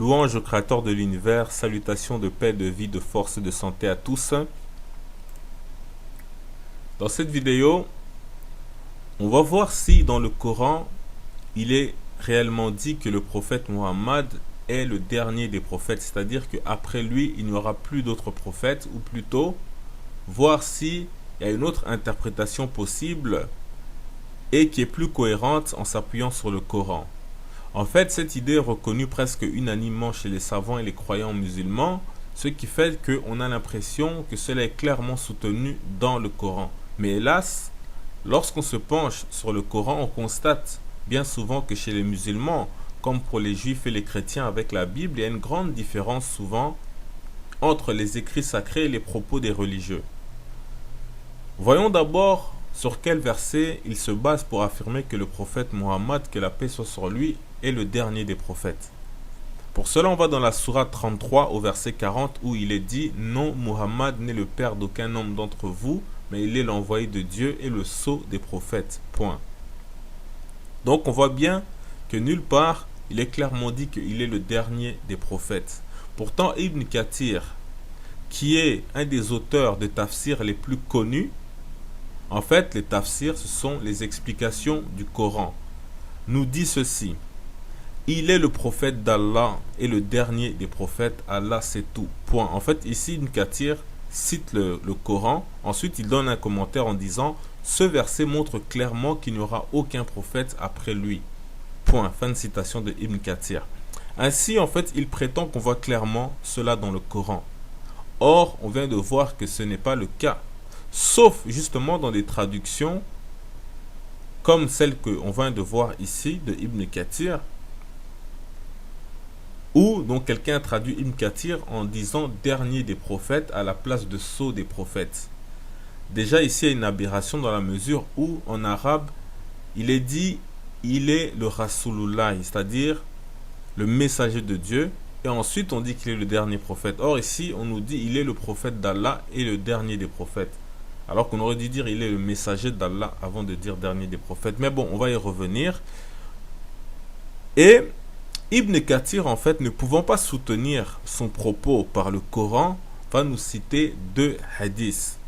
Louange au Créateur de l'univers, salutations de paix, de vie, de force et de santé à tous. Dans cette vidéo, on va voir si dans le Coran, il est réellement dit que le prophète Muhammad est le dernier des prophètes, c'est-à-dire qu'après lui, il n'y aura plus d'autres prophètes, ou plutôt, voir s'il y a une autre interprétation possible et qui est plus cohérente en s'appuyant sur le Coran. En fait, cette idée est reconnue presque unanimement chez les savants et les croyants musulmans, ce qui fait qu'on a l'impression que cela est clairement soutenu dans le Coran. Mais hélas, lorsqu'on se penche sur le Coran, on constate bien souvent que chez les musulmans, comme pour les juifs et les chrétiens avec la Bible, il y a une grande différence souvent entre les écrits sacrés et les propos des religieux. Voyons d'abord sur quel verset il se base pour affirmer que le prophète Muhammad, que la paix soit sur lui, est le dernier des prophètes. Pour cela, on va dans la sourate 33 au verset 40 où il est dit « Non, Muhammad n'est le père d'aucun homme d'entre vous, mais il est l'envoyé de Dieu et le sceau des prophètes. » Point. Donc on voit bien que nulle part il est clairement dit qu'il est le dernier des prophètes. Pourtant Ibn Kathir, qui est un des auteurs de tafsir les plus connus, en fait les tafsirs ce sont les explications du Coran, nous dit ceci: il est le prophète d'Allah et le dernier des prophètes, Allah c'est tout. Point. En fait ici Ibn Kathir cite le Coran, ensuite il donne un commentaire en disant ce verset montre clairement qu'il n'y aura aucun prophète après lui. Point. Fin de citation de Ibn Kathir. Ainsi en fait il prétend qu'on voit clairement cela dans le Coran. Or on vient de voir que ce n'est pas le cas, sauf justement dans des traductions comme celle qu'on vient de voir ici de Ibn Kathir, où donc quelqu'un a traduit Ibn Kathir en disant dernier des prophètes à la place de sceau des prophètes. Déjà ici il y a une aberration dans la mesure où en arabe il est dit il est le Rasulullah, c'est-à-dire le messager de Dieu, et ensuite on dit qu'il est le dernier prophète. Or ici on nous dit il est le prophète d'Allah et le dernier des prophètes, alors qu'on aurait dû dire il est le messager d'Allah avant de dire dernier des prophètes. Mais bon, on va y revenir. Et Ibn Kathir, en fait, ne pouvant pas soutenir son propos par le Coran, va nous citer deux hadiths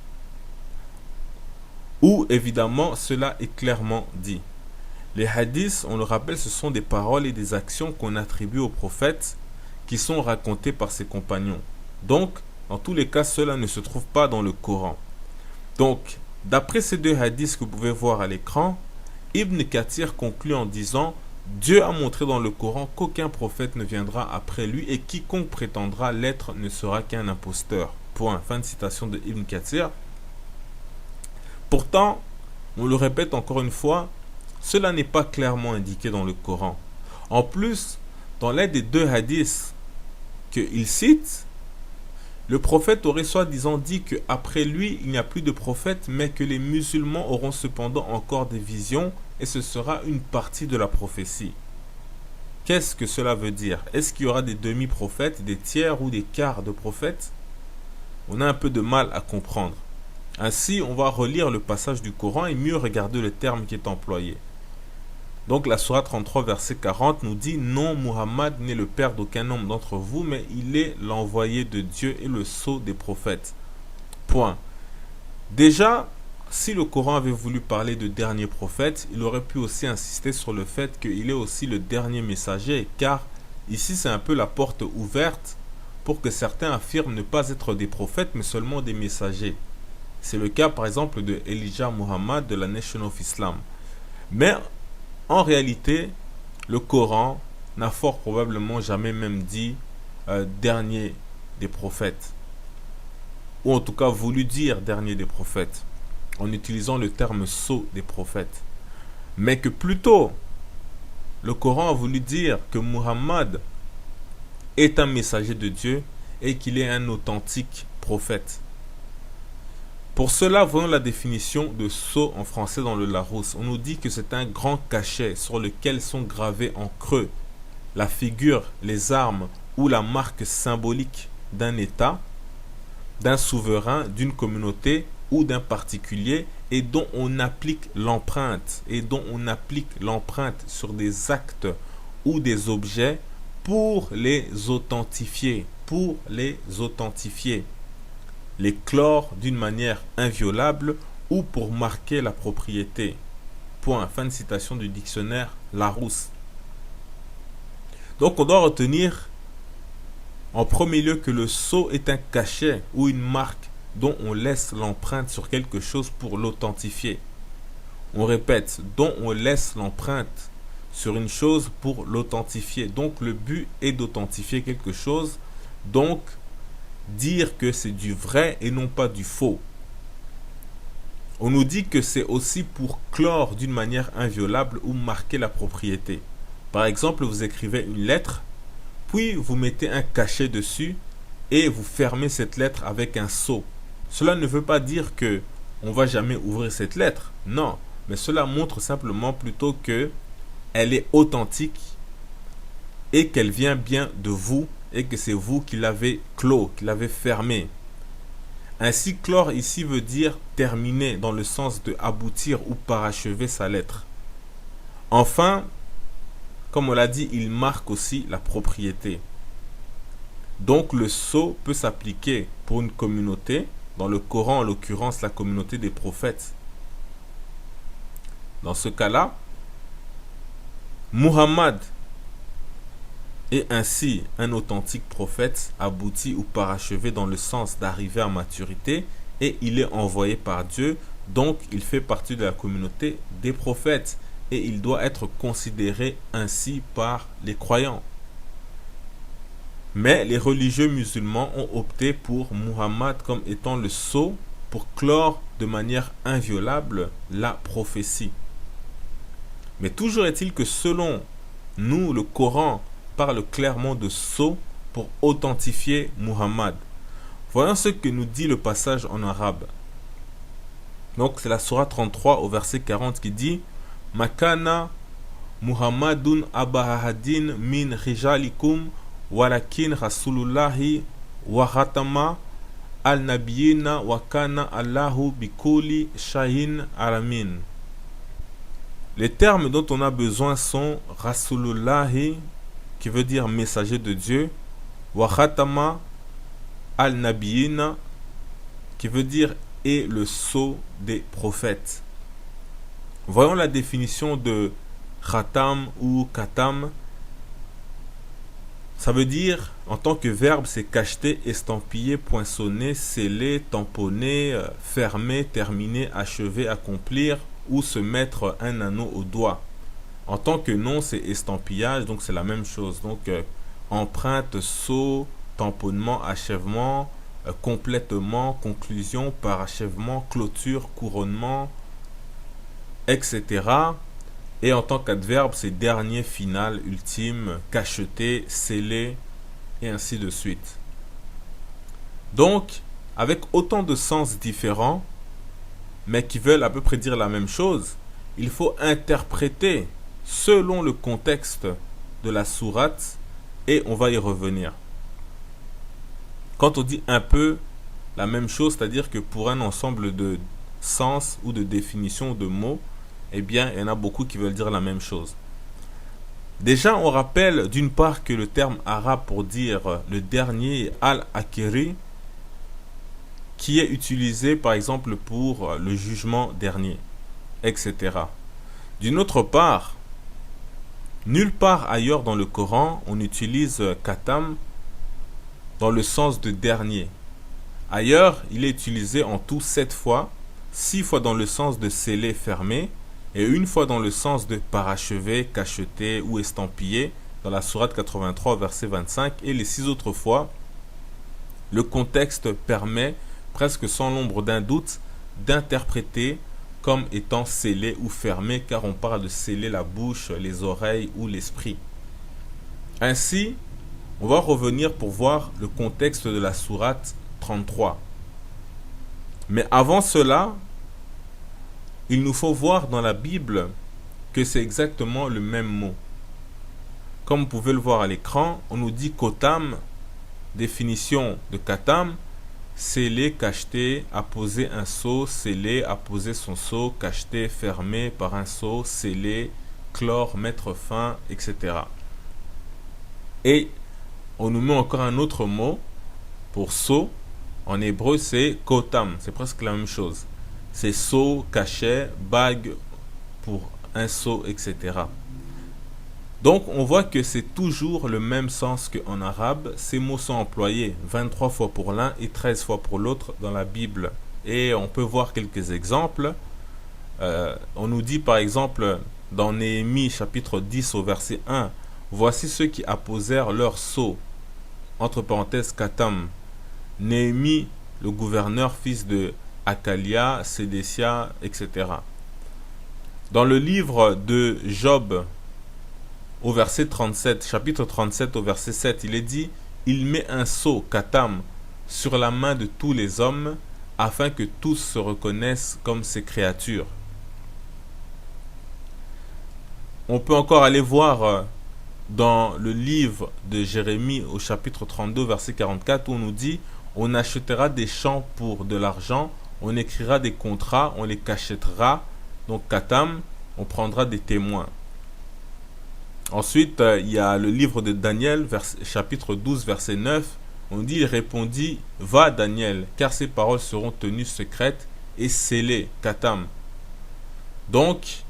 où évidemment cela est clairement dit. Les hadiths, on le rappelle, ce sont des paroles et des actions qu'on attribue au prophète qui sont racontées par ses compagnons. Donc, dans tous les cas, cela ne se trouve pas dans le Coran. Donc, d'après ces deux hadiths que vous pouvez voir à l'écran, Ibn Kathir conclut en disant « Dieu a montré dans le Coran qu'aucun prophète ne viendra après lui et quiconque prétendra l'être ne sera qu'un imposteur. » Point. Fin de citation de Ibn Kathir. Pourtant, on le répète encore une fois, cela n'est pas clairement indiqué dans le Coran. En plus, dans l'un des deux hadiths qu'il cite, le prophète aurait soi-disant dit qu'après lui, il n'y a plus de prophète, mais que les musulmans auront cependant encore des visions et ce sera une partie de la prophétie. Qu'est-ce que cela veut dire? Est-ce qu'il y aura des demi-prophètes, des tiers ou des quarts de prophètes? On a un peu de mal à comprendre. Ainsi, on va relire le passage du Coran et mieux regarder le terme qui est employé. Donc la sourate 33 verset 40 nous dit « Non, Muhammad n'est le père d'aucun homme d'entre vous, mais il est l'envoyé de Dieu et le sceau des prophètes. » Point. Déjà, si le Coran avait voulu parler de dernier prophète, il aurait pu aussi insister sur le fait qu'il est aussi le dernier messager, car ici c'est un peu la porte ouverte pour que certains affirment ne pas être des prophètes, mais seulement des messagers. C'est le cas par exemple de Elijah Muhammad de la Nation of Islam. Mais en réalité, le Coran n'a fort probablement jamais même dit dernier des prophètes, ou en tout cas voulu dire dernier des prophètes, en utilisant le terme sceau des prophètes. Mais que plutôt, le Coran a voulu dire que Muhammad est un messager de Dieu et qu'il est un authentique prophète. Pour cela, voyons la définition de sceau en français dans le Larousse. On nous dit que c'est un grand cachet sur lequel sont gravés en creux la figure, les armes ou la marque symbolique d'un État, d'un souverain, d'une communauté ou d'un particulier et dont on applique l'empreinte sur des actes ou des objets pour les authentifier, les clore d'une manière inviolable ou pour marquer la propriété. Point. Fin de citation du dictionnaire Larousse. Donc on doit retenir en premier lieu que le sceau est un cachet ou une marque dont on laisse l'empreinte sur quelque chose pour l'authentifier. On répète, dont on laisse l'empreinte sur une chose pour l'authentifier. Donc le but est d'authentifier quelque chose, donc dire que c'est du vrai et non pas du faux. On nous dit que c'est aussi pour clore d'une manière inviolable ou marquer la propriété. Par exemple, vous écrivez une lettre, puis vous mettez un cachet dessus et vous fermez cette lettre avec un sceau. Cela ne veut pas dire que on va jamais ouvrir cette lettre. Non, mais cela montre simplement plutôt que elle est authentique et qu'elle vient bien de vous et que c'est vous qui l'avez clos, qui l'avez fermé. Ainsi, clore ici veut dire terminer dans le sens de aboutir ou parachever sa lettre. Enfin, comme on l'a dit, il marque aussi la propriété. Donc le sceau peut s'appliquer pour une communauté, dans le Coran en l'occurrence la communauté des prophètes. Dans ce cas-là, Muhammad est ainsi un authentique prophète abouti ou parachevé dans le sens d'arriver à maturité et il est envoyé par Dieu, donc il fait partie de la communauté des prophètes et il doit être considéré ainsi par les croyants. Mais les religieux musulmans ont opté pour Muhammad comme étant le sceau pour clore de manière inviolable la prophétie. Mais toujours est-il que selon nous, le Coran parle clairement de sceau pour authentifier Muhammad. Voyons ce que nous dit le passage en arabe. Donc c'est la sourate 33 au verset 40 qui dit Makana Muhammadun abahadin min rijalikum walakin rasulullahi wa khatama al-nabiyina wa kana Allahu bikuli shahin alamin. Les termes dont on a besoin sont Rasulullahi, qui veut dire messager de Dieu, wa khatama al-nabiyina, qui veut dire et le sceau des prophètes. Voyons la définition de khatam ou katam. Ça veut dire, en tant que verbe, c'est cacheter, estampiller, poinçonner, sceller, tamponner, fermer, terminer, achever, accomplir ou se mettre un anneau au doigt. En tant que nom, c'est estampillage, donc c'est la même chose. Donc, empreinte, sceau, tamponnement, achèvement, complètement, conclusion, parachèvement, clôture, couronnement, etc. Et en tant qu'adverbe, c'est dernier, final, ultime, cacheté, scellé, et ainsi de suite. Donc, avec autant de sens différents, mais qui veulent à peu près dire la même chose, il faut interpréter selon le contexte de la sourate, et on va y revenir. Quand on dit un peu la même chose, c'est-à-dire que pour un ensemble de sens ou de définitions de mots, eh bien, il y en a beaucoup qui veulent dire la même chose. Déjà, on rappelle d'une part que le terme arabe pour dire le dernier est al-akiri, qui est utilisé par exemple pour le jugement dernier, etc. D'une autre part, nulle part ailleurs dans le Coran, on utilise katam dans le sens de dernier. Ailleurs, il est utilisé en tout 7 fois, 6 fois dans le sens de sceller, fermer, et une fois dans le sens de parachever, cacheter ou estampiller, dans la sourate 83, verset 25, et les 6 autres fois, le contexte permet, presque sans l'ombre d'un doute, d'interpréter comme étant scellé ou fermé, car on parle de sceller la bouche, les oreilles ou l'esprit. Ainsi, on va revenir pour voir le contexte de la sourate 33. Mais avant cela, il nous faut voir dans la Bible que c'est exactement le même mot. Comme vous pouvez le voir à l'écran, on nous dit kotam, définition de katam, sceller, cacheter, apposer un sceau, sceller, apposer son sceau, cacheter, fermer par un sceau, sceller, clore, mettre fin, etc. Et on nous met encore un autre mot pour seau. En hébreu, c'est kotam. C'est presque la même chose. C'est seau, cachet, bague pour un seau, etc. Donc, on voit que c'est toujours le même sens qu'en arabe. Ces mots sont employés 23 fois pour l'un et 13 fois pour l'autre dans la Bible. Et on peut voir quelques exemples. On nous dit par exemple dans Néhémie chapitre 10 au verset 1, voici ceux qui apposèrent leur sceau, entre parenthèses Katam. Néhémie, le gouverneur, fils de Akalia, Sédécia, etc. Dans le livre de Job, au verset 37, chapitre 37 au verset 7, il est dit, il met un sceau, Katam, sur la main de tous les hommes, afin que tous se reconnaissent comme ses créatures. On peut encore aller voir dans le livre de Jérémie au chapitre 32 verset 44 où on nous dit on achètera des champs pour de l'argent, on écrira des contrats, on les cachetera, donc katam, on prendra des témoins. Ensuite, il y a le livre de Daniel, chapitre 12 verset 9, on dit il répondit va Daniel, car ces paroles seront tenues secrètes et scellées, katam. Donc,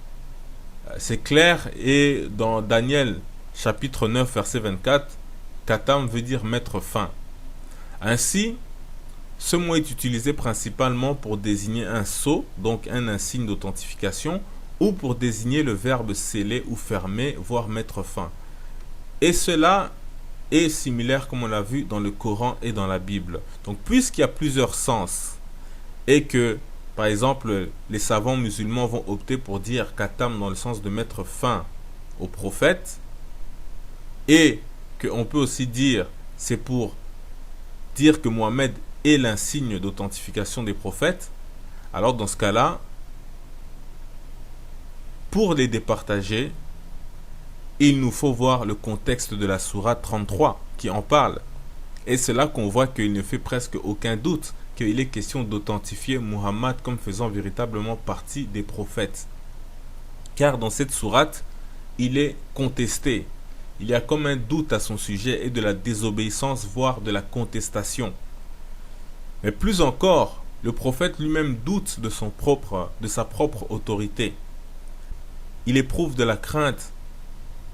c'est clair, et dans Daniel chapitre 9 verset 24, katam veut dire mettre fin. Ainsi, ce mot est utilisé principalement pour désigner un sceau, donc un insigne d'authentification, ou pour désigner le verbe sceller ou fermer, voire mettre fin. Et cela est similaire, comme on l'a vu, dans le Coran et dans la Bible. Donc, puisqu'il y a plusieurs sens, et que par exemple, les savants musulmans vont opter pour dire katam dans le sens de mettre fin au prophète, et qu'on peut aussi dire c'est pour dire que Mohammed est l'insigne d'authentification des prophètes. Alors dans ce cas-là, pour les départager, il nous faut voir le contexte de la sourate 33 qui en parle. Et c'est là qu'on voit qu'il ne fait presque aucun doute qu'il est question d'authentifier Muhammad comme faisant véritablement partie des prophètes. Car dans cette sourate, il est contesté. Il y a comme un doute à son sujet et de la désobéissance, voire de la contestation. Mais plus encore, le prophète lui-même doute de sa propre autorité. Il éprouve de la crainte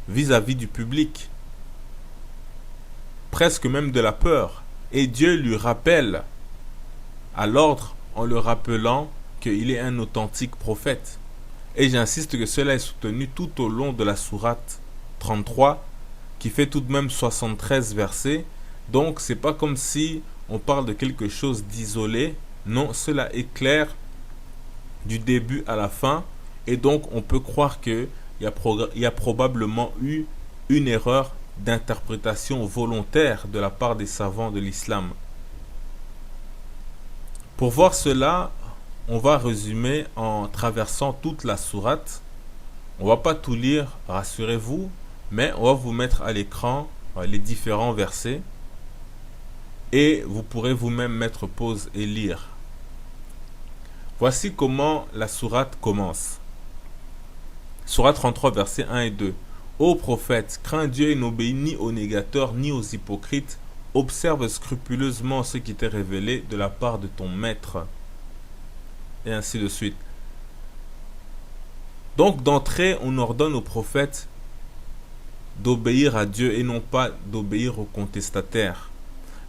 vis-à-vis du public, presque même de la peur. Et Dieu lui rappelle à l'ordre en le rappelant qu'il est un authentique prophète. Et j'insiste que cela est soutenu tout au long de la sourate 33 qui fait tout de même 73 versets. Donc c'est pas comme si on parle de quelque chose d'isolé. Non, cela est clair du début à la fin. Et donc on peut croire qu'il y a probablement eu une erreur d'interprétation volontaire de la part des savants de l'islam. Pour voir cela, on va résumer en traversant toute la sourate. On ne va pas tout lire, rassurez-vous, mais on va vous mettre à l'écran les différents versets et vous pourrez vous-même mettre pause et lire. Voici comment la sourate commence. Sourate 33, versets 1 et 2. Ô prophète, crains Dieu et n'obéis ni aux négateurs ni aux hypocrites. Observe scrupuleusement ce qui t'est révélé de la part de ton maître. Et ainsi de suite. Donc d'entrée, on ordonne au prophète d'obéir à Dieu et non pas d'obéir aux contestataires.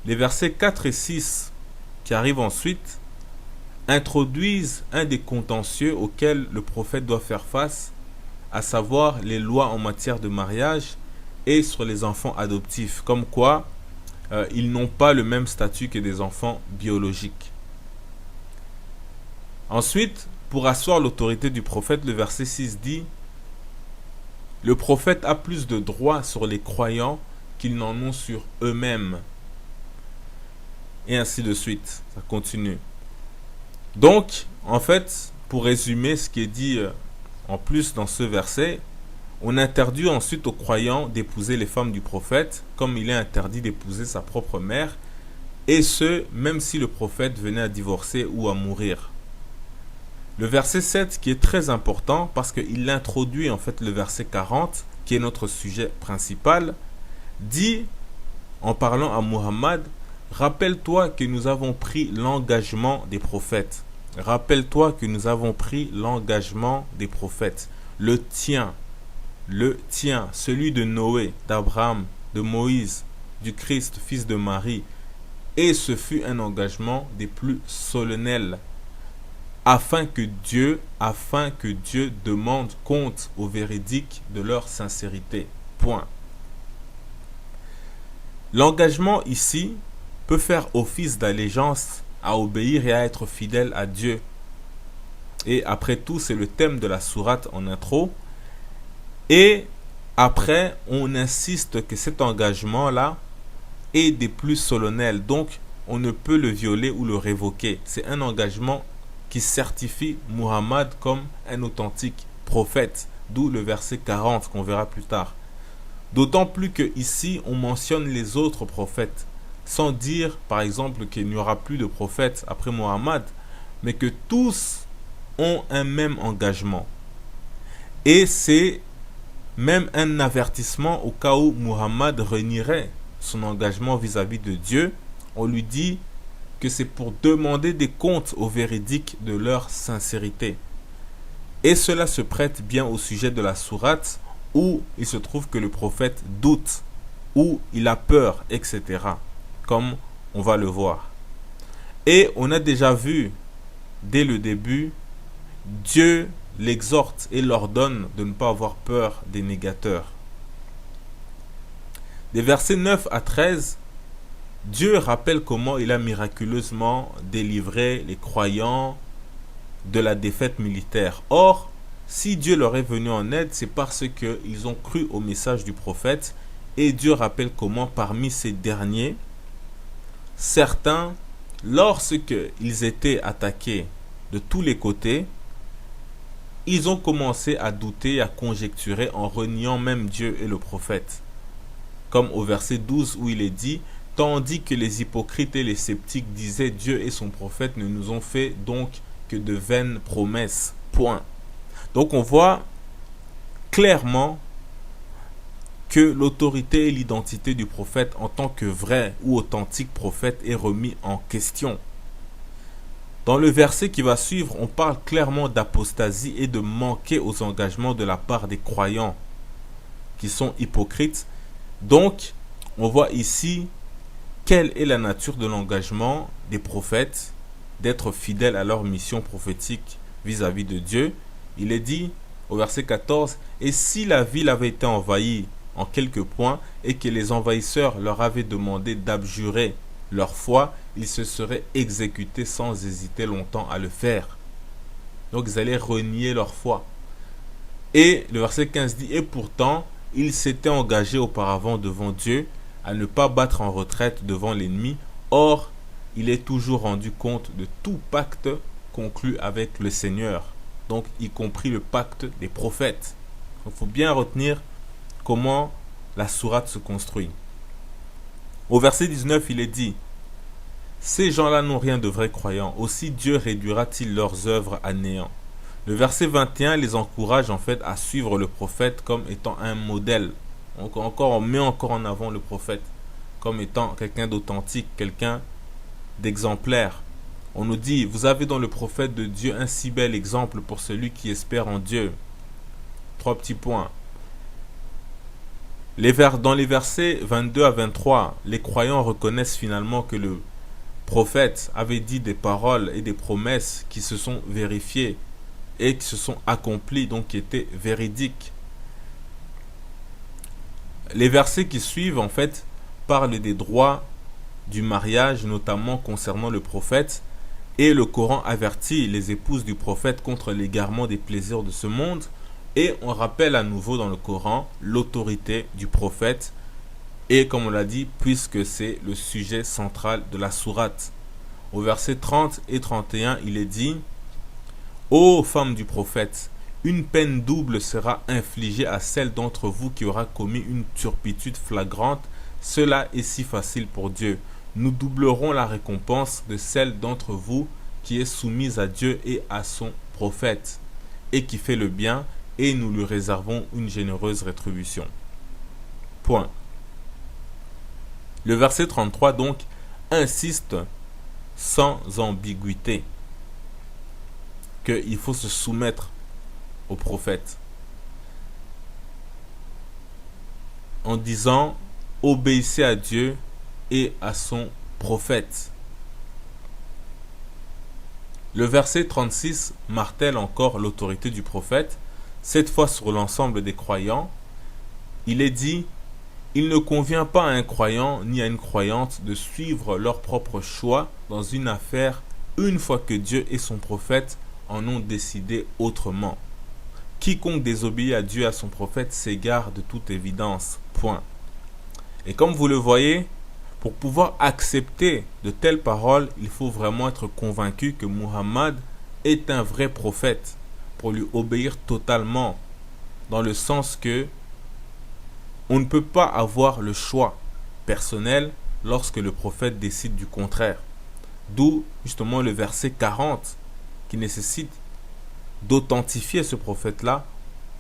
Les versets 4 et 6 qui arrivent ensuite introduisent un des contentieux auxquels le prophète doit faire face, à savoir les lois en matière de mariage et sur les enfants adoptifs, comme quoi ils n'ont pas le même statut que des enfants biologiques. Ensuite, pour asseoir l'autorité du prophète, le verset 6 dit « Le prophète a plus de droits sur les croyants qu'ils n'en ont sur eux-mêmes. » Et ainsi de suite, ça continue. Donc, en fait, pour résumer ce qui est dit en plus dans ce verset, on interdit ensuite aux croyants d'épouser les femmes du prophète, comme il est interdit d'épouser sa propre mère, et ce, même si le prophète venait à divorcer ou à mourir. Le verset 7 qui est très important parce qu'il introduit en fait le verset 40, qui est notre sujet principal, dit, en parlant à Muhammad, rappelle-toi que nous avons pris l'engagement des prophètes. Rappelle-toi que nous avons pris l'engagement des prophètes. Le tien, celui de Noé, d'Abraham, de Moïse, du Christ, fils de Marie. Et ce fut un engagement des plus solennels, afin que Dieu demande compte au véridique de leur sincérité. Point. L'engagement ici peut faire office d'allégeance à obéir et à être fidèle à Dieu. Et après tout, c'est le thème de la sourate en intro. Et après, on insiste que cet engagement-là est des plus solennels. Donc, on ne peut le violer ou le révoquer. C'est un engagement qui certifie Muhammad comme un authentique prophète. D'où le verset 40 qu'on verra plus tard. D'autant plus que ici, on mentionne les autres prophètes, sans dire, par exemple, qu'il n'y aura plus de prophètes après Muhammad, mais que tous ont un même engagement. Et c'est même un avertissement au cas où Muhammad renierait son engagement vis-à-vis de Dieu. On lui dit que c'est pour demander des comptes au véridique de leur sincérité. Et cela se prête bien au sujet de la sourate, où il se trouve que le prophète doute, où il a peur, etc. Comme on va le voir. Et on a déjà vu, dès le début, Dieu l'exhorte et l'ordonne de ne pas avoir peur des négateurs. Des versets 9 à 13, Dieu rappelle comment il a miraculeusement délivré les croyants de la défaite militaire. Or, si Dieu leur est venu en aide, c'est parce qu'ils ont cru au message du prophète. Et Dieu rappelle comment parmi ces derniers, certains, lorsqu'ils étaient attaqués de tous les côtés, ils ont commencé à douter, à conjecturer en reniant même Dieu et le prophète. Comme au verset 12 où il est dit, tandis que les hypocrites et les sceptiques disaient Dieu et son prophète ne nous ont fait donc que de vaines promesses. Point. Donc on voit clairement que l'autorité et l'identité du prophète en tant que vrai ou authentique prophète est remis en question. Dans le verset qui va suivre, on parle clairement d'apostasie et de manquer aux engagements de la part des croyants qui sont hypocrites. Donc, on voit ici quelle est la nature de l'engagement des prophètes d'être fidèles à leur mission prophétique vis-à-vis de Dieu. Il est dit au verset 14, « Et si la ville avait été envahie en quelques points et que les envahisseurs leur avaient demandé d'abjurer leur foi, ils se seraient exécutés sans hésiter longtemps à le faire. » Donc ils allaient renier leur foi. Et le verset 15 dit, « Et pourtant, ils s'étaient engagés auparavant devant Dieu à ne pas battre en retraite devant l'ennemi. Or, il est toujours rendu compte de tout pacte conclu avec le Seigneur. » Donc, y compris le pacte des prophètes. Il faut bien retenir comment la sourate se construit. Au verset 19, il est dit, « Ces gens-là n'ont rien de vrai croyant, aussi Dieu réduira-t-il leurs œuvres à néant. » Le verset 21 les encourage en fait à suivre le prophète comme étant un modèle. On met encore en avant le prophète comme étant quelqu'un d'authentique, quelqu'un d'exemplaire. On nous dit, vous avez dans le prophète de Dieu un si bel exemple pour celui qui espère en Dieu. 3 petits points. Dans les versets 22 à 23, les croyants reconnaissent finalement que le prophète avait dit des paroles et des promesses qui se sont vérifiées et qui se sont accomplies, donc qui étaient véridiques. Les versets qui suivent, en fait, parlent des droits du mariage, notamment concernant le prophète. Et le Coran avertit les épouses du prophète contre l'égarement des plaisirs de ce monde. Et on rappelle à nouveau dans le Coran l'autorité du prophète. Et comme on l'a dit, puisque c'est le sujet central de la sourate. Au verset 30 et 31, il est dit, « Ô femmes du prophète, une peine double sera infligée à celle d'entre vous qui aura commis une turpitude flagrante. Cela est si facile pour Dieu. Nous doublerons la récompense de celle d'entre vous qui est soumise à Dieu et à son prophète, et qui fait le bien, et nous lui réservons une généreuse rétribution. » Point. Le verset 33 donc insiste sans ambiguïté qu'il faut se soumettre au prophète en disant obéissez à Dieu et à son prophète. Le verset 36 martèle encore l'autorité du prophète, cette fois sur l'ensemble des croyants. Il est dit: il ne convient pas à un croyant ni à une croyante de suivre leur propre choix dans une affaire une fois que Dieu et son prophète en ont décidé autrement. Quiconque désobéit à Dieu et à son prophète s'égare de toute évidence. Point. Et comme vous le voyez, pour pouvoir accepter de telles paroles, il faut vraiment être convaincu que Muhammad est un vrai prophète pour lui obéir totalement, dans le sens que on ne peut pas avoir le choix personnel lorsque le prophète décide du contraire. D'où justement le verset 40 qui nécessite d'authentifier ce prophète-là,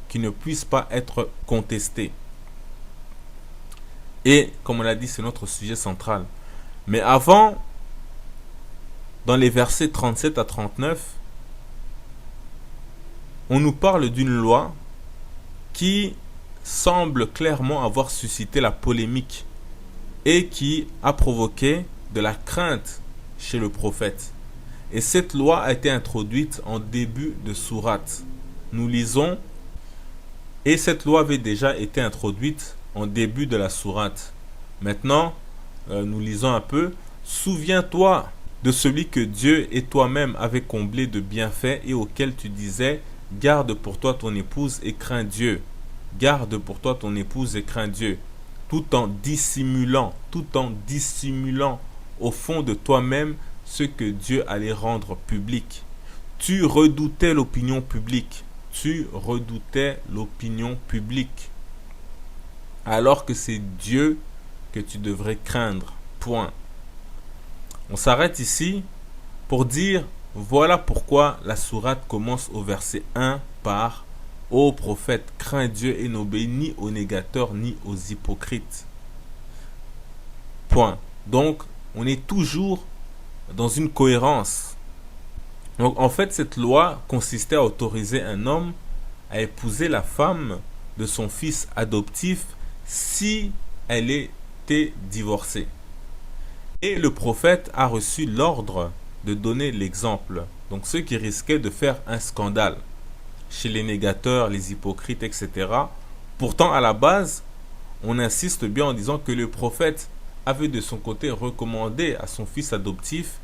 qui ne puisse pas être contesté. Et comme on l'a dit, c'est notre sujet central. Mais avant, dans les versets 37 à 39, on nous parle d'une loi qui semble clairement avoir suscité la polémique et qui a provoqué de la crainte chez le prophète. Et cette loi a été introduite en début de sourate. Nous lisons: et cette loi avait déjà été introduite en début de la sourate. Maintenant, nous lisons un peu: souviens-toi de celui que Dieu et toi-même avez comblé de bienfaits et auquel tu disais: garde pour toi ton épouse et crains Dieu. Garde pour toi ton épouse et crains Dieu. Tout en dissimulant au fond de toi-même ce que Dieu allait rendre public. Tu redoutais l'opinion publique. Alors que c'est Dieu que tu devrais craindre. Point. On s'arrête ici pour dire voilà pourquoi la sourate commence au verset 1 par: ô prophète, crains Dieu et n'obéis ni aux négateurs ni aux hypocrites. Point. Donc, on est toujours dans une cohérence. Donc, en fait, cette loi consistait à autoriser un homme à épouser la femme de son fils adoptif si elle était divorcée. Et le prophète a reçu l'ordre de donner l'exemple. Donc, ceux qui risquaient de faire un scandale chez les négateurs, les hypocrites, etc. Pourtant, à la base, on insiste bien en disant que le prophète avait de son côté recommandé à son fils adoptif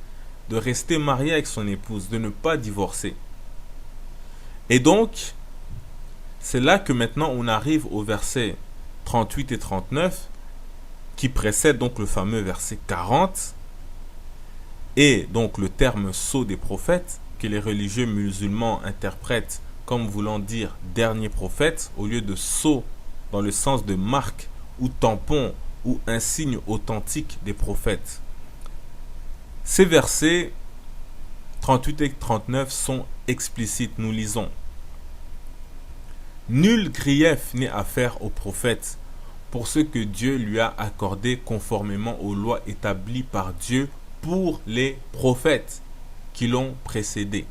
de rester marié avec son épouse, de ne pas divorcer. Et donc, c'est là que maintenant on arrive au verset 38 et 39, qui précède donc le fameux verset 40, et donc le terme sceau des prophètes, que les religieux musulmans interprètent comme voulant dire dernier prophète, au lieu de sceau dans le sens de marque ou tampon ou insigne authentique des prophètes. Ces versets 38 et 39 sont explicites. Nous lisons: nul grief n'est à faire au prophète pour ce que Dieu lui a accordé conformément aux lois établies par Dieu pour les prophètes qui l'ont précédé.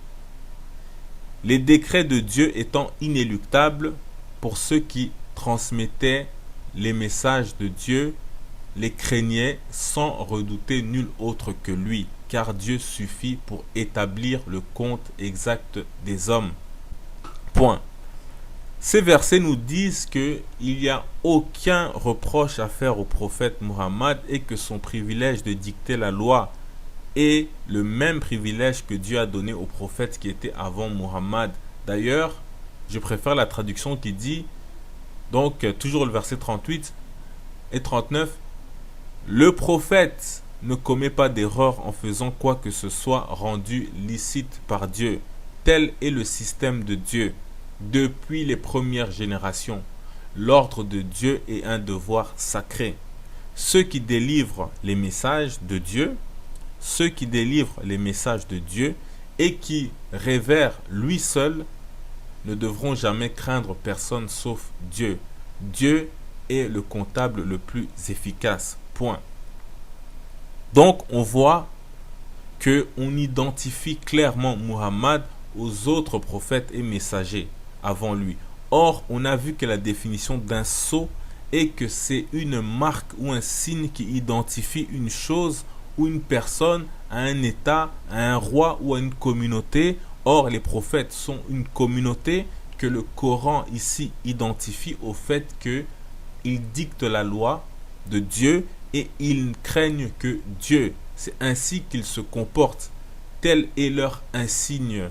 Les décrets de Dieu étant inéluctables pour ceux qui transmettaient les messages de Dieu, les craignaient sans redouter nul autre que lui, car Dieu suffit pour établir le compte exact des hommes. Point. Ces versets nous disent qu'il n'y a aucun reproche à faire au prophète Muhammad et que son privilège de dicter la loi est le même privilège que Dieu a donné aux prophètes qui étaient avant Muhammad. D'ailleurs, je préfère la traduction qui dit, donc toujours le verset 38 et 39, le prophète ne commet pas d'erreur en faisant quoi que ce soit rendu licite par Dieu. Tel est le système de Dieu. Depuis les premières générations, l'ordre de Dieu est un devoir sacré. Ceux qui délivrent les messages de Dieu, et qui révèrent lui seul ne devront jamais craindre personne sauf Dieu. Dieu est le comptable le plus efficace. Point. Donc on voit qu'on identifie clairement Muhammad aux autres prophètes et messagers avant lui. Or, on a vu que la définition d'un sceau est que c'est une marque ou un signe qui identifie une chose ou une personne à un état, à un roi ou à une communauté. Or, les prophètes sont une communauté que le Coran ici identifie au fait qu'ils dictent la loi de Dieu et ils craignent que Dieu. C'est ainsi qu'ils se comportent. Tel est leur insigne.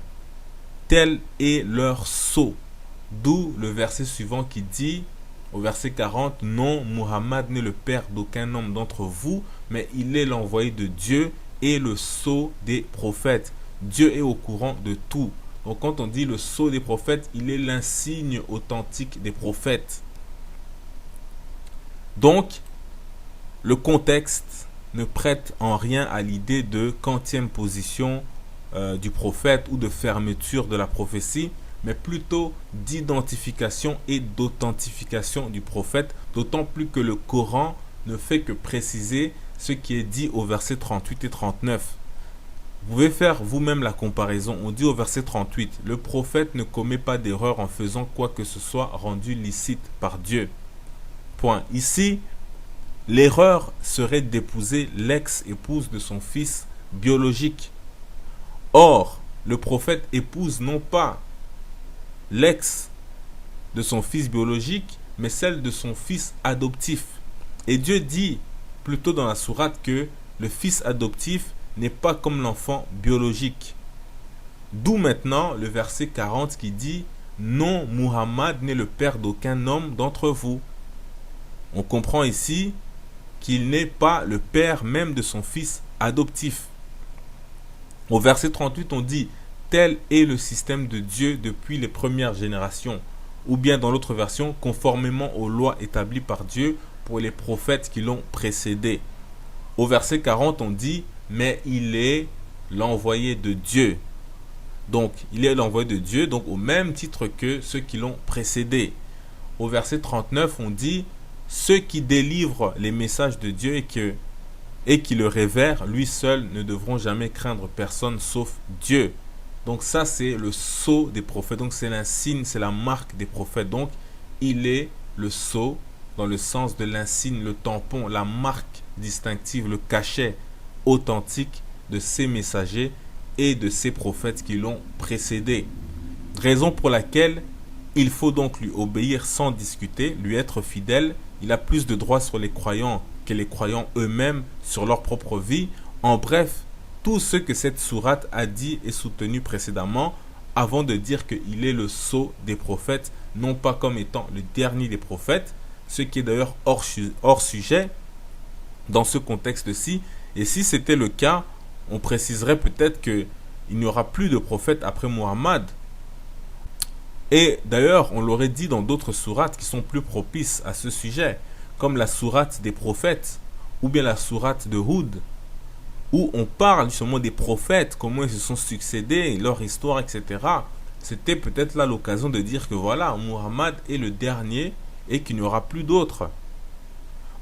Tel est leur sceau. D'où le verset suivant qui dit, au verset 40, non, Muhammad n'est le père d'aucun homme d'entre vous, mais il est l'envoyé de Dieu et le sceau des prophètes. Dieu est au courant de tout. Donc quand on dit le sceau des prophètes, il est l'insigne authentique des prophètes. Donc, le contexte ne prête en rien à l'idée de quantième position du prophète ou de fermeture de la prophétie, mais plutôt d'identification et d'authentification du prophète, d'autant plus que le Coran ne fait que préciser ce qui est dit au verset 38 et 39. Vous pouvez faire vous-même la comparaison. On dit au verset 38, le prophète ne commet pas d'erreur en faisant quoi que ce soit rendu licite par Dieu. Point. Ici, l'erreur serait d'épouser l'ex-épouse de son fils biologique. Or, le prophète épouse non pas l'ex de son fils biologique, mais celle de son fils adoptif. Et Dieu dit plutôt dans la sourate que le fils adoptif n'est pas comme l'enfant biologique. D'où maintenant le verset 40 qui dit « Non, Muhammad n'est le père d'aucun homme d'entre vous ». On comprend ici qu'il n'est pas le père même de son fils adoptif. Au verset 38, on dit « Tel est le système de Dieu depuis les premières générations ». Ou bien dans l'autre version, conformément aux lois établies par Dieu pour les prophètes qui l'ont précédé. Au verset 40, on dit « Mais il est l'envoyé de Dieu ». Donc, il est l'envoyé de Dieu, donc au même titre que ceux qui l'ont précédé. Au verset 39, on dit « Ceux qui délivrent les messages de Dieu et qui le révèrent, lui seul ne devront jamais craindre personne sauf Dieu. » Donc ça, c'est le sceau des prophètes. Donc c'est l'insigne, c'est la marque des prophètes. Donc il est le sceau dans le sens de l'insigne, le tampon, la marque distinctive, le cachet authentique de ces messagers et de ces prophètes qui l'ont précédé. Raison pour laquelle il faut donc lui obéir sans discuter, lui être fidèle. Il a plus de droits sur les croyants que les croyants eux-mêmes sur leur propre vie. En bref, tout ce que cette sourate a dit et soutenu précédemment avant de dire qu'il est le sceau des prophètes, non pas comme étant le dernier des prophètes, ce qui est d'ailleurs hors sujet dans ce contexte-ci. Et si c'était le cas, on préciserait peut-être qu'il n'y aura plus de prophètes après Muhammad. Et d'ailleurs, on l'aurait dit dans d'autres sourates qui sont plus propices à ce sujet, comme la sourate des prophètes, ou bien la sourate de Hud, où on parle justement des prophètes, comment ils se sont succédés, leur histoire, etc. C'était peut-être là l'occasion de dire que voilà, Muhammad est le dernier et qu'il n'y aura plus d'autres.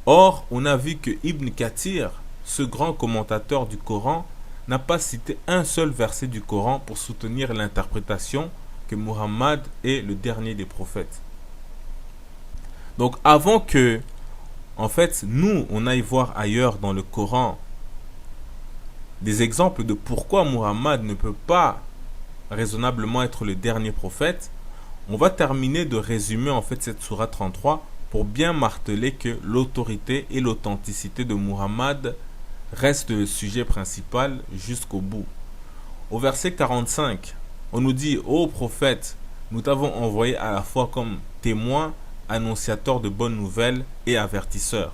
Or, on a vu que Ibn Kathir, ce grand commentateur du Coran, n'a pas cité un seul verset du Coran pour soutenir l'interprétation que Muhammad est le dernier des prophètes. Donc avant que, en fait, nous, on aille voir ailleurs dans le Coran des exemples de pourquoi Muhammad ne peut pas raisonnablement être le dernier prophète, on va terminer de résumer en fait cette sourate 33 pour bien marteler que l'autorité et l'authenticité de Muhammad restent le sujet principal jusqu'au bout. Au verset 45, on nous dit « Ô prophète, nous t'avons envoyé à la fois comme témoin, annonciateur de bonnes nouvelles et avertisseur. »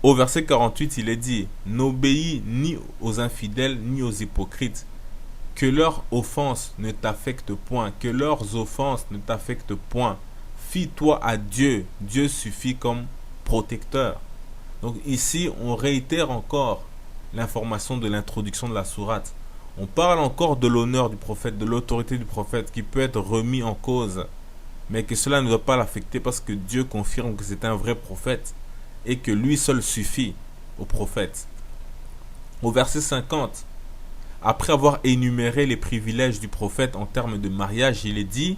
Au verset 48, il est dit « N'obéis ni aux infidèles ni aux hypocrites, que leurs offenses ne t'affectent point, que leurs offenses ne t'affectent point. Fie-toi à Dieu, Dieu suffit comme protecteur. » Donc ici, on réitère encore l'information de l'introduction de la sourate. On parle encore de l'honneur du prophète, de l'autorité du prophète qui peut être remis en cause, mais que cela ne doit pas l'affecter parce que Dieu confirme que c'est un vrai prophète et que lui seul suffit au prophète. Au verset 50, après avoir énuméré les privilèges du prophète en termes de mariage, il est dit,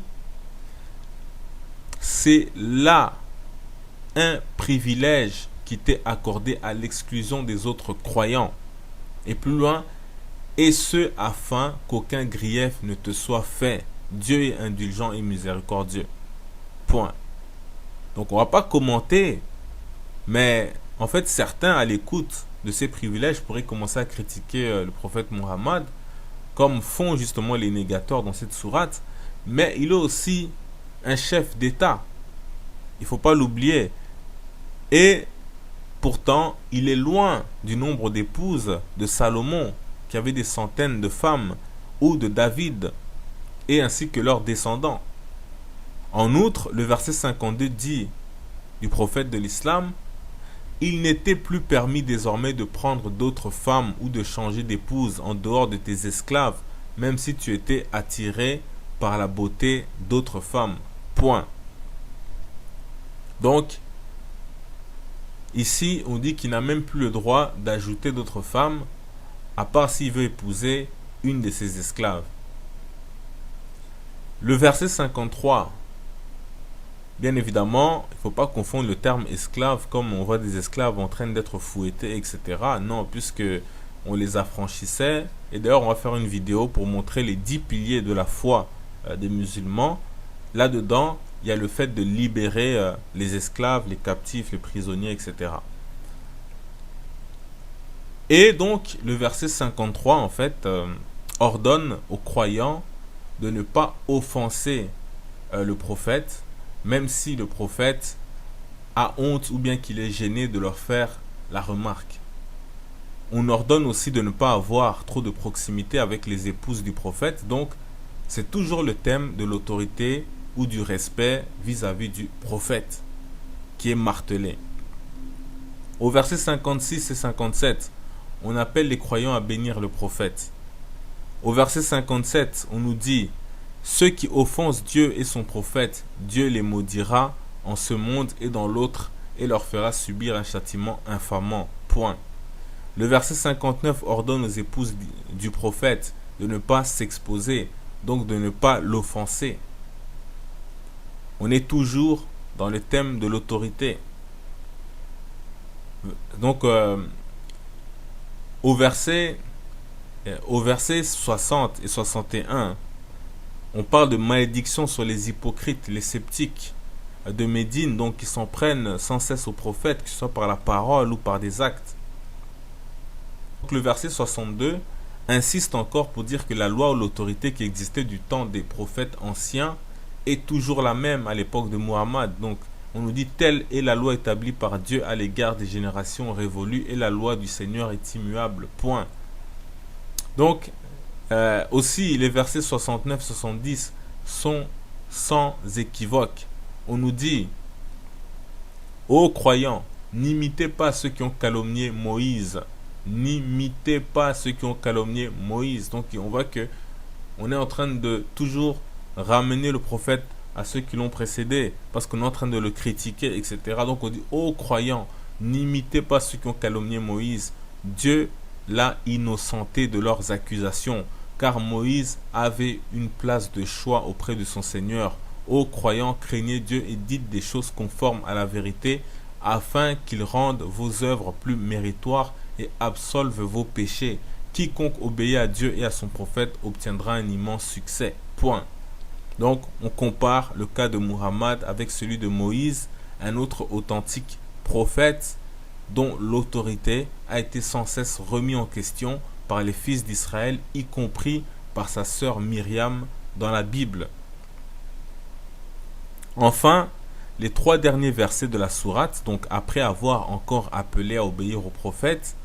c'est là un privilège qui t'est accordé à l'exclusion des autres croyants. Et plus loin, et ce afin qu'aucun grief ne te soit fait. Dieu est indulgent et miséricordieux. Point. Donc on ne va pas commenter, mais en fait certains à l'écoute de ces privilèges pourraient commencer à critiquer le prophète Muhammad, comme font justement les négateurs dans cette sourate, mais il est aussi un chef d'État. Il ne faut pas l'oublier. Et pourtant, il est loin du nombre d'épouses de Salomon, qui avait des centaines de femmes, ou de David, et ainsi que leurs descendants. En outre, le verset 52 dit du prophète de l'islam, il n'était plus permis désormais de prendre d'autres femmes ou de changer d'épouse en dehors de tes esclaves, même si tu étais attiré par la beauté d'autres femmes. Point. Donc, ici, on dit qu'il n'a même plus le droit d'ajouter d'autres femmes, à part s'il veut épouser une de ses esclaves. Le verset 53, bien évidemment, il ne faut pas confondre le terme esclave comme on voit des esclaves en train d'être fouettés, etc. Non, puisque on les affranchissait. Et d'ailleurs, on va faire une vidéo pour montrer les 10 piliers de la foi des musulmans. Là-dedans, il y a le fait de libérer les esclaves, les captifs, les prisonniers, etc. Et donc, le verset 53, en fait, ordonne aux croyants de ne pas offenser le prophète, même si le prophète a honte ou bien qu'il est gêné de leur faire la remarque. On ordonne aussi de ne pas avoir trop de proximité avec les épouses du prophète, donc c'est toujours le thème de l'autorité ou du respect vis-à-vis du prophète qui est martelé. Au verset 56 et 57, on appelle les croyants à bénir le prophète. Au verset 57, on nous dit « Ceux qui offensent Dieu et son prophète, Dieu les maudira en ce monde et dans l'autre et leur fera subir un châtiment infamant. » Point. Le verset 59 ordonne aux épouses du prophète de ne pas s'exposer, donc de ne pas l'offenser. On est toujours dans le thème de l'autorité. Donc, au verset 60 et 61, on parle de malédiction sur les hypocrites, les sceptiques de Médine, donc qui s'en prennent sans cesse au prophète, que ce soit par la parole ou par des actes. Donc, le verset 62 insiste encore pour dire que la loi ou l'autorité qui existait du temps des prophètes anciens est toujours la même à l'époque de Muhammad. Donc, on nous dit, telle est la loi établie par Dieu à l'égard des générations révolues et la loi du Seigneur est immuable. Point. Donc, aussi, les versets 69-70 sont sans équivoque. On nous dit, ô croyants, n'imitez pas ceux qui ont calomnié Moïse. N'imitez pas ceux qui ont calomnié Moïse. Donc, on voit que on est en train de toujours ramener le prophète à ceux qui l'ont précédé, parce qu'on est en train de le critiquer, etc. Donc on dit, ô croyants, n'imitez pas ceux qui ont calomnié Moïse. Dieu l'a innocenté de leurs accusations, car Moïse avait une place de choix auprès de son Seigneur. Ô croyants, craignez Dieu et dites des choses conformes à la vérité, afin qu'il rende vos œuvres plus méritoires et absolve vos péchés. Quiconque obéit à Dieu et à son prophète obtiendra un immense succès. Point. Donc, on compare le cas de Muhammad avec celui de Moïse, un autre authentique prophète dont l'autorité a été sans cesse remise en question par les fils d'Israël, y compris par sa sœur Myriam dans la Bible. Enfin, les 3 derniers versets de la sourate, donc après avoir encore appelé à obéir au prophète,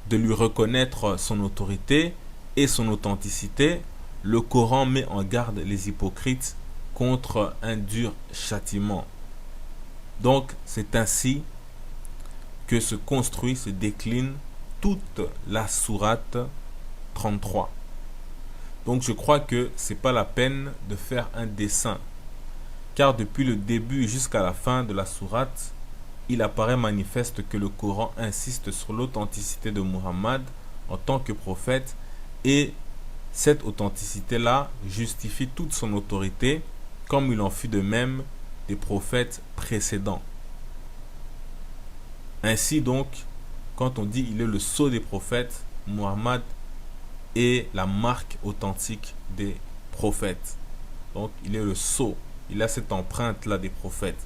de lui reconnaître son autorité et son authenticité, le Coran met en garde les hypocrites contre un dur châtiment. Donc, c'est ainsi que se construit, se décline toute la sourate 33. Donc, je crois que ce n'est pas la peine de faire un dessin, car depuis le début jusqu'à la fin de la sourate, il apparaît manifeste que le Coran insiste sur l'authenticité de Muhammad en tant que prophète et cette authenticité-là justifie toute son autorité comme il en fut de même des prophètes précédents. Ainsi donc, quand on dit il est le sceau des prophètes, Muhammad est la marque authentique des prophètes. Donc il est le sceau, il a cette empreinte-là des prophètes.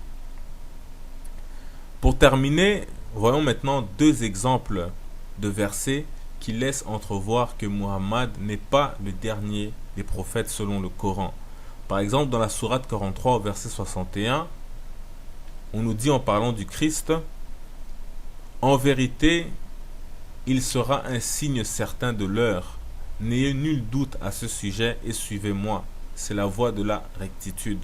Pour terminer, voyons maintenant deux exemples de versets qui laissent entrevoir que Muhammad n'est pas le dernier des prophètes selon le Coran. Par exemple, dans la sourate 43 au verset 61, on nous dit en parlant du Christ: en vérité, il sera un signe certain de l'heure. N'ayez nul doute à ce sujet et suivez-moi. C'est la voie de la rectitude.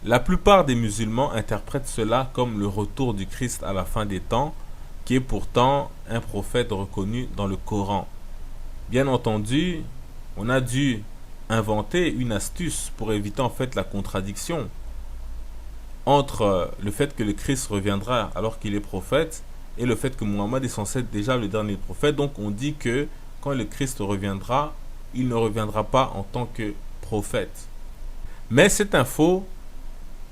La plupart des musulmans interprètent cela comme le retour du Christ à la fin des temps, qui est pourtant un prophète reconnu dans le Coran. Bien entendu, on a dû inventer une astuce pour éviter en fait la contradiction entre le fait que le Christ reviendra alors qu'il est prophète et le fait que Muhammad est censé être déjà le dernier prophète. Donc on dit que quand le Christ reviendra, il ne reviendra pas en tant que prophète. Mais cette info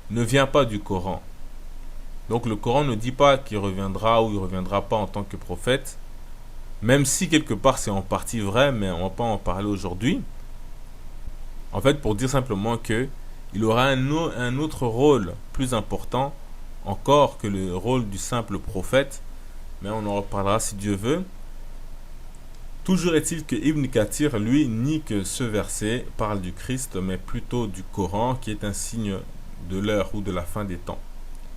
ne vient pas du Coran. Donc le Coran ne dit pas qu'il reviendra ou il ne reviendra pas en tant que prophète, même si quelque part c'est en partie vrai, mais on ne va pas en parler aujourd'hui. En fait, pour dire simplement que il aura un autre rôle plus important encore que le rôle du simple prophète, mais on en reparlera si Dieu veut. Toujours est-il que Ibn Kathir, lui, nie que ce verset parle du Christ, mais plutôt du Coran, qui est un signe de l'heure ou de la fin des temps.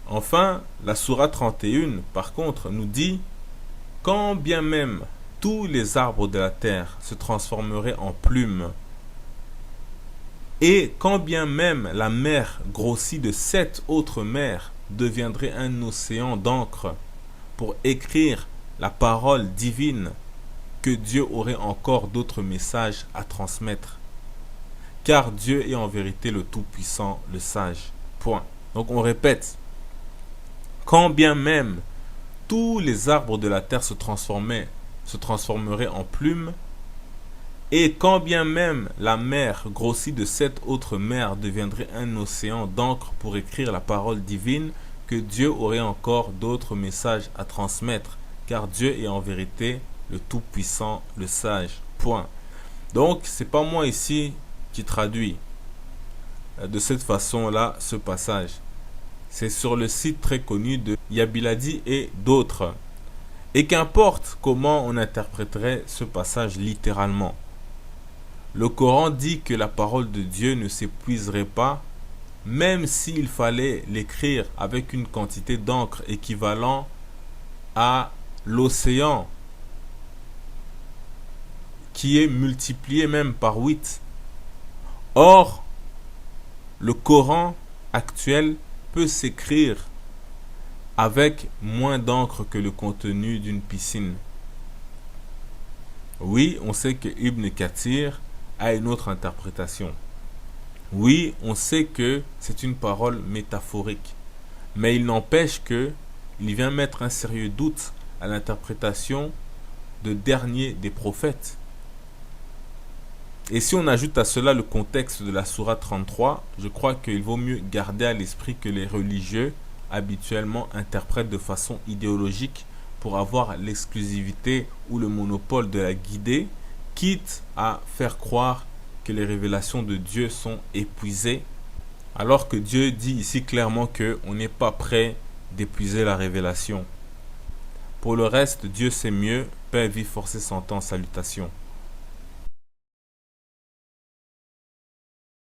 Enfin, la sourate 31, par contre, nous dit: quand bien même tous les arbres de la terre se transformeraient en plumes, et quand bien même la mer grossie de 7 autres mers deviendrait un océan d'encre pour écrire la parole divine, que Dieu aurait encore d'autres messages à transmettre. Car Dieu est en vérité le Tout-Puissant, le Sage. Point. Donc on répète: quand bien même tous les arbres de la terre se transformeraient en plumes, et quand bien même la mer grossie de 7 autres mers deviendrait un océan d'encre pour écrire la parole divine, que Dieu aurait encore d'autres messages à transmettre, car Dieu est en vérité le Tout-Puissant, le Sage. Point. Donc, c'est pas moi ici qui traduis de cette façon-là ce passage. C'est sur le site très connu de Yabiladi et d'autres. Et qu'importe comment on interpréterait ce passage littéralement, le Coran dit que la parole de Dieu ne s'épuiserait pas, même s'il fallait l'écrire avec une quantité d'encre équivalent à l'océan, qui est multiplié même par 8. Or, le Coran actuel peut s'écrire avec moins d'encre que le contenu d'une piscine. Oui, on sait que Ibn Kathir a une autre interprétation. Oui, on sait que c'est une parole métaphorique, mais il n'empêche que il vient mettre un sérieux doute à l'interprétation de dernier des prophètes. Et si on ajoute à cela le contexte de la sourate 33, je crois qu'il vaut mieux garder à l'esprit que les religieux habituellement interprètent de façon idéologique pour avoir l'exclusivité ou le monopole de la guidée, quitte à faire croire que les révélations de Dieu sont épuisées, alors que Dieu dit ici clairement qu'on n'est pas prêt d'épuiser la révélation. Pour le reste, Dieu sait mieux. Paix, vie, force et santé en salutation.